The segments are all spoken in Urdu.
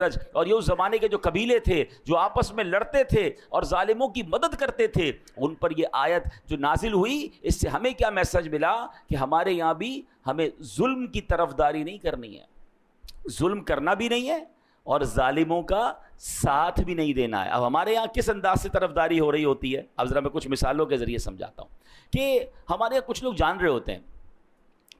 اور یہ اس زمانے کے جو قبیلے تھے جو آپس میں لڑتے تھے اور ظالموں کی مدد کرتے تھے، ان پر یہ آیت جو نازل ہوئی، اس سے ہمیں کیا میسج ملا کہ ہمارے یہاں بھی ہمیں ظلم کی طرفداری نہیں کرنی ہے، ظلم کرنا بھی نہیں ہے اور ظالموں کا ساتھ بھی نہیں دینا ہے۔ اب ہمارے یہاں کس انداز سے طرفداری ہو رہی ہوتی ہے، اب ذرا میں کچھ مثالوں کے ذریعے سمجھاتا ہوں کہ ہمارے یہاں کچھ لوگ جان رہے ہوتے ہیں،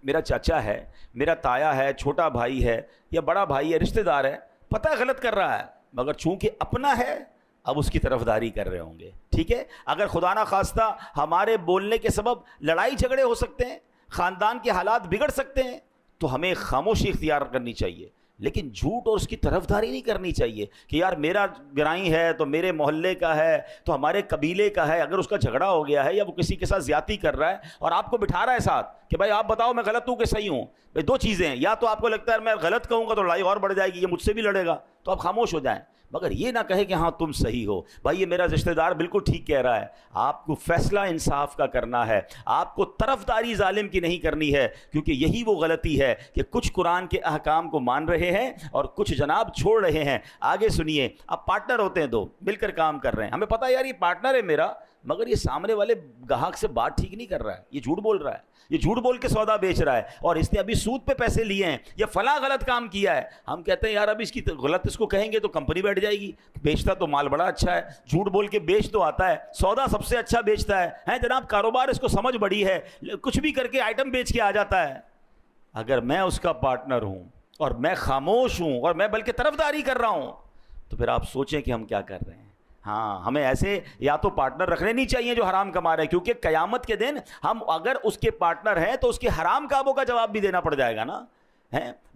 میرا چاچا ہے، میرا تایا ہے، چھوٹا بھائی ہے یا بڑا بھائی ہے، رشتہ دار ہے، پتہ ہے غلط کر رہا ہے، مگر چونکہ اپنا ہے اب اس کی طرفداری کر رہے ہوں گے، ٹھیک ہے۔ اگر خدا نہ خواستہ ہمارے بولنے کے سبب لڑائی جھگڑے ہو سکتے ہیں، خاندان کے حالات بگڑ سکتے ہیں، تو ہمیں خاموشی اختیار کرنی چاہیے، لیکن جھوٹ اور اس کی طرفداری نہیں کرنی چاہیے کہ یار میرا گرائی ہے تو میرے محلے کا ہے تو ہمارے قبیلے کا ہے، اگر اس کا جھگڑا ہو گیا ہے یا وہ کسی کے ساتھ زیادتی کر رہا ہے اور آپ کو بٹھا رہا ہے ساتھ کہ بھائی آپ بتاؤ میں غلط ہوں کہ صحیح ہوں، بھائی دو چیزیں ہیں، یا تو آپ کو لگتا ہے میں غلط کہوں گا تو لڑائی اور بڑھ جائے گی، یہ مجھ سے بھی لڑے گا، تو آپ خاموش ہو جائیں، مگر یہ نہ کہے کہ ہاں تم صحیح ہو، بھائی یہ میرا رشتہ دار بالکل ٹھیک کہہ رہا ہے۔ آپ کو فیصلہ انصاف کا کرنا ہے، آپ کو طرفداری ظالم کی نہیں کرنی ہے، کیونکہ یہی وہ غلطی ہے کہ کچھ قرآن کے احکام کو مان رہے ہیں اور کچھ جناب چھوڑ رہے ہیں۔ آگے سنیے، اب پارٹنر ہوتے ہیں دو، مل کر کام کر رہے ہیں، ہمیں پتہ ہے یار یہ پارٹنر ہے میرا، مگر یہ سامنے والے گاہک سے بات ٹھیک نہیں کر رہا ہے، یہ جھوٹ بول رہا ہے، یہ جھوٹ بول کے سودا بیچ رہا ہے اور اس نے ابھی سود پہ پیسے لیے ہیں یا فلاں غلط کام کیا ہے۔ ہم کہتے ہیں یار اب اس کی غلط اس کو کہیں گے تو کمپنی بیٹھ جائے گی، بیچتا تو مال بڑا اچھا ہے، جھوٹ بول کے بیچ تو آتا ہے، سودا سب سے اچھا بیچتا ہے جناب، کاروبار اس کو سمجھ بڑی ہے، کچھ بھی کر کے آئٹم بیچ کے آ جاتا ہے۔ اگر میں اس کا پارٹنر ہوں اور میں خاموش ہوں اور میں بلکہ طرفداری کر رہا ہوں، تو پھر آپ سوچیں کہ ہم کیا کر رہے ہیں۔ ہاں، ہمیں ایسے یا تو پارٹنر رکھنے نہیں چاہیے جو حرام کما رہے ہیں، کیونکہ قیامت کے دن ہم اگر اس کے پارٹنر ہیں تو اس کے حرام کاموں کا جواب بھی دینا پڑ جائے گا نا۔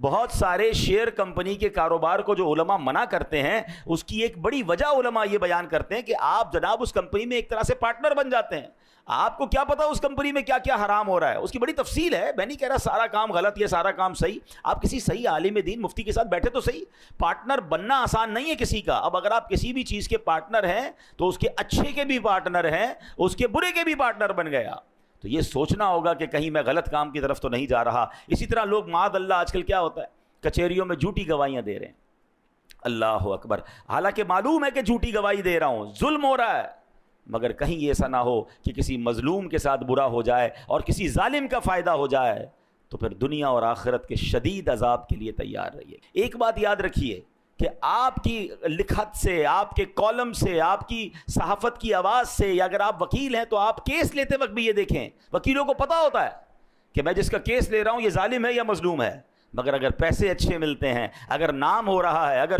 بہت سارے شیئر کمپنی کے کاروبار کو جو علماء منع کرتے ہیں، اس کی ایک بڑی وجہ علماء یہ بیان کرتے ہیں کہ آپ جناب اس کمپنی میں ایک طرح سے پارٹنر بن جاتے ہیں، آپ کو کیا پتا اس کمپنی میں کیا کیا حرام ہو رہا ہے، اس کی بڑی تفصیل ہے، میں نہیں کہہ رہا سارا کام غلط، یہ سارا کام صحیح، آپ کسی صحیح عالم دین مفتی کے ساتھ بیٹھے تو صحیح۔ پارٹنر بننا آسان نہیں ہے کسی کا، اب اگر آپ کسی بھی چیز کے پارٹنر ہیں تو اس کے اچھے کے بھی پارٹنر ہیں، اس کے برے کے بھی پارٹنر بن گیا، تو یہ سوچنا ہوگا کہ کہیں میں غلط کام کی طرف تو نہیں جا رہا۔ اسی طرح لوگ معاذ اللہ آج کل کیا ہوتا ہے، کچہریوں میں جھوٹی گواہیاں دے رہے ہیں، اللہ اکبر، حالانکہ معلوم ہے کہ جھوٹی گواہی دے رہا ہوں، ظلم ہو رہا ہے، مگر کہیں یہ ایسا نہ ہو کہ کسی مظلوم کے ساتھ برا ہو جائے اور کسی ظالم کا فائدہ ہو جائے، تو پھر دنیا اور آخرت کے شدید عذاب کے لیے تیار رہیے۔ ایک بات یاد رکھیے کہ آپ کی لکھت سے، آپ کے کالم سے، آپ کی صحافت کی آواز سے، یا اگر آپ وکیل ہیں تو آپ کیس لیتے وقت بھی یہ دیکھیں، وکیلوں کو پتہ ہوتا ہے کہ میں جس کا کیس لے رہا ہوں یہ ظالم ہے یا مظلوم ہے، مگر اگر پیسے اچھے ملتے ہیں، اگر نام ہو رہا ہے، اگر